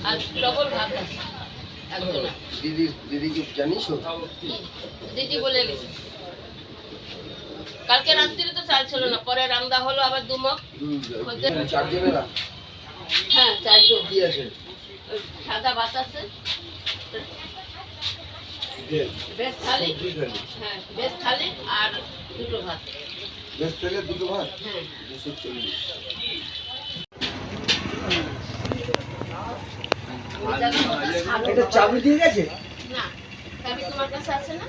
আর double ভাত আছে একজনা। দিদি কি জানিস? দিদি বলে গেছে কালকে রাত্রিরে তো চাল ছিল না, পরে রান্না হলো আবার দুমক। চারজনেরা? হ্যাঁ, চারজন। কি আছে? সাদা ভাত আছে, বেশ থালি, হ্যাঁ বেশ থালি আর দুটো ভাত। বেশ থেকে দুটো ভাত? হ্যাঁ 240। এটা চাবি দিয়ে গেছে? না, চাবি তোমার কাছে আছে না?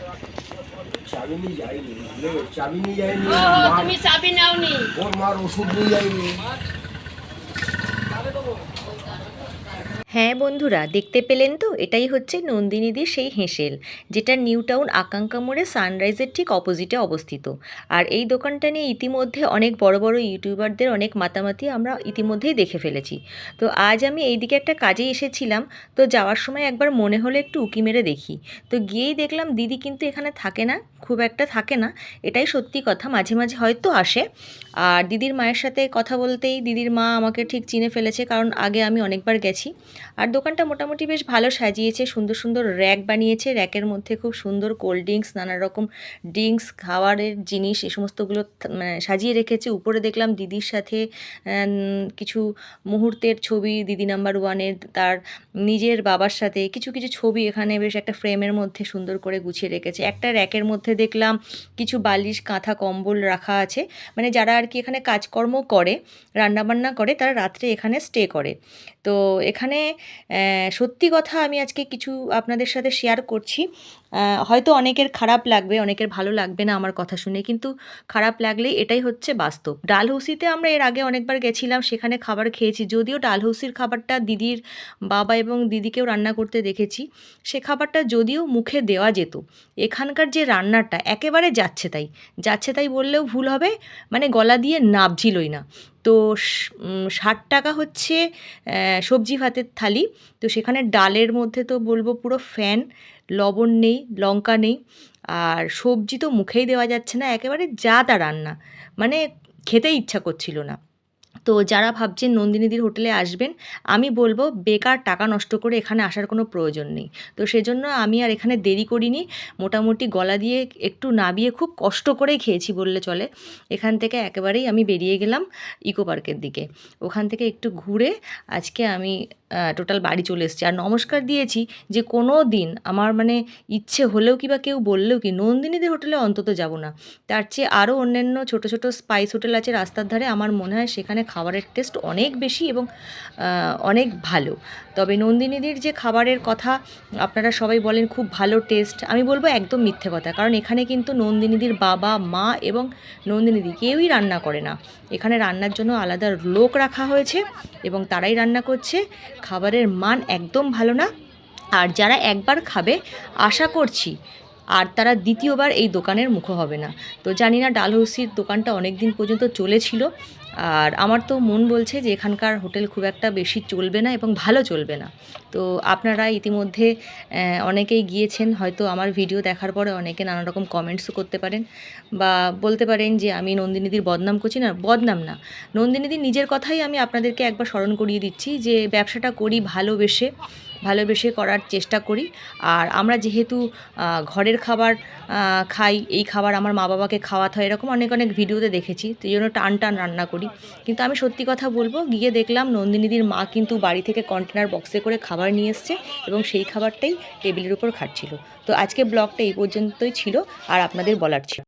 চাবি নিয়ে যায়নি, চাবি নিয়ে যায়নি। তুমি চাবি নাওনি? ওর মার ওষুধ নিয়ে যায়নি। হ্যাঁ বন্ধুরা, দেখতে পেলেন তো, এটাই হচ্ছে নন্দিনীদির সেই হেঁসেল, যেটা নিউ টাউন আকাঙ্ক্ষা মোড়ে সানরাইজের ঠিক অপোজিটে অবস্থিত। আর এই দোকানটা নিয়ে ইতিমধ্যে অনেক বড় বড় ইউটিউবারদের অনেক মাতামাতি আমরা ইতিমধ্যেই দেখে ফেলেছি। তো আজ আমি এইদিকে একটা কাজে এসেছিলাম, তো যাওয়ার সময় একবার মনে হলো একটু উকি মেরে দেখি। তো গিয়েই দেখলাম দিদি কিন্তু এখানে থাকে না, খুব একটা থাকে না, এটাই সত্যি কথা, মাঝে মাঝে হয়তো আসে। আর দিদির মায়ের সাথে কথা বলতেই দিদির মা আমাকে ঠিক চিনে ফেলেছে, কারণ আগে আমি অনেকবার গেছি। আর দোকানটা মোটামুটি বেশ ভালো সাজিয়েছে, সুন্দর সুন্দর র্যাক বানিয়েছে, র্যাকের মধ্যে খুব সুন্দর কোল্ড ড্রিঙ্কস, নানা রকম ড্রিঙ্কস, খাবারের জিনিস এই সমস্তগুলো সাজিয়ে রেখেছে। উপরে দেখলাম দিদির সাথে কিছু মুহূর্তের ছবি, দিদি নাম্বার ওয়ানের, তার নিজের বাবার সাথে কিছু কিছু ছবি এখানে বেশ একটা ফ্রেমের মধ্যে সুন্দর করে গুছিয়ে রেখেছে। একটা র্যাকের মধ্যে দেখলাম কিছু বালিশ, কাঁথা, কম্বল রাখা আছে, মানে যারা আর কি এখানে কাজকর্ম করে, রান্নাবান্না করে, তারা রাত্রে এখানে স্টে করে। তো এখানে সত্যি কথা আমি আজকে কিছু আপনাদের সাথে শেয়ার করছি, হয়তো অনেকের খারাপ লাগবে, অনেকের ভালো লাগবে না আমার কথা শুনে, কিন্তু খারাপ লাগলেই এটাই হচ্ছে বাস্তব। ডালহৌসিতে আমরা এর আগে অনেকবার গেছিলাম, সেখানে খাবার খেয়েছি, যদিও ডালহৌসির খাবারটা দিদির বাবা এবং দিদিকেও রান্না করতে দেখেছি, সে খাবারটা যদিও মুখে দেওয়া যেত। এখানকার যে রান্নাটা একেবারে যাচ্ছে তাই বললেও ভুল হবে, মানে গলা দিয়ে নাবছিলই না। তো 60 টাকা হচ্ছে সবজি ভাতের থালি, তো সেখানে ডালের মধ্যে তো বলবো পুরো ফ্যান, লবণ নেই, লঙ্কা নেই, আর সবজি তো মুখেই দেওয়া যাচ্ছে না, একেবারে যা তা রান্না, মানে খেতেই ইচ্ছা করছিল না। তো যারা ভাবছেন নন্দিনীদির হোটেলে আসবেন, আমি বলবো বেকার টাকা নষ্ট করে এখানে আসার কোনো প্রয়োজন নেই। তো সেজন্য আমি আর এখানে দেরি করিনি, মোটামুটি গলা দিয়ে একটু নাবিয়ে খুব কষ্ট করেই খেয়েছি বললে চলে। এখান থেকে একেবারেই আমি বেরিয়ে গেলাম ইকো পার্কের দিকে, ওখান থেকে একটু ঘুরে আজকে আমি টোটাল বাড়ি চলে এসেছি। আর নমস্কার দিয়েছি যে কোনো দিন আমার মানে ইচ্ছে হলেও কি বা কেউ বললেও কি নন্দিনীদের হোটেলে অন্তত যাব না। তার চেয়ে আরও অন্যান্য ছোটো ছোটো স্পাইস হোটেল আছে রাস্তার ধারে, আমার মনে হয় সেখানে খাবারের টেস্ট অনেক বেশি এবং অনেক ভালো। তবে নন্দিনীদির যে খাবারের কথা আপনারা সবাই বলেন খুব ভালো টেস্ট, আমি বলবো একদম মিথ্যে কথা, কারণ এখানে কিন্তু নন্দিনীদির বাবা, মা এবং নন্দিনীদি কেউই রান্না করে না। এখানে রান্নার জন্য আলাদা লোক রাখা হয়েছে এবং তারাই রান্না করছে। খাবারের মান একদম ভালো না, আর যারা একবার খাবে আশা করছি আর তারা দ্বিতীয়বার এই দোকানের মুখো হবে না। তো জানি না, ডালহৌসির দোকানটা অনেক দিন পর্যন্ত চলেছিল, আর আমার তো মন বলছে যে এখানকার হোটেল খুব একটা বেশি চলবে না এবং ভালো চলবে না। তো আপনারা ইতিমধ্যে অনেকেই গিয়েছেন, হয়তো আমার ভিডিও দেখার পরে অনেকে নানা রকম কমেন্টসও করতে পারেন বা বলতে পারেন যে আমি নন্দিনীদির বদনাম করছি। না, বদনাম না, নন্দিনীদির নিজের কথাই আমি আপনাদেরকে একবার স্মরণ করিয়ে দিচ্ছি যে ব্যবসাটা করি ভালোবেসে করার চেষ্টা করি। আর আমরা যেহেতু ঘরের খাবার খাই, এই খাবার আমার মা বাবাকে খাওয়াতে হয়, এরকম অনেক অনেক ভিডিওতে দেখেছি, তো এই জন্য টান টান রান্না করি। কিন্তু আমি সত্যি কথা বলবো, গিয়ে দেখলাম নন্দিনীদির মা কিন্তু বাড়ি থেকে কন্টেনার বক্সে করে খাবার নিয়ে এসছে এবং সেই খাবারটাই টেবিলের উপর খাচ্ছিল। তো আজকে ব্লগটা এই পর্যন্তই ছিল, আর আপনাদের বলার ছিল।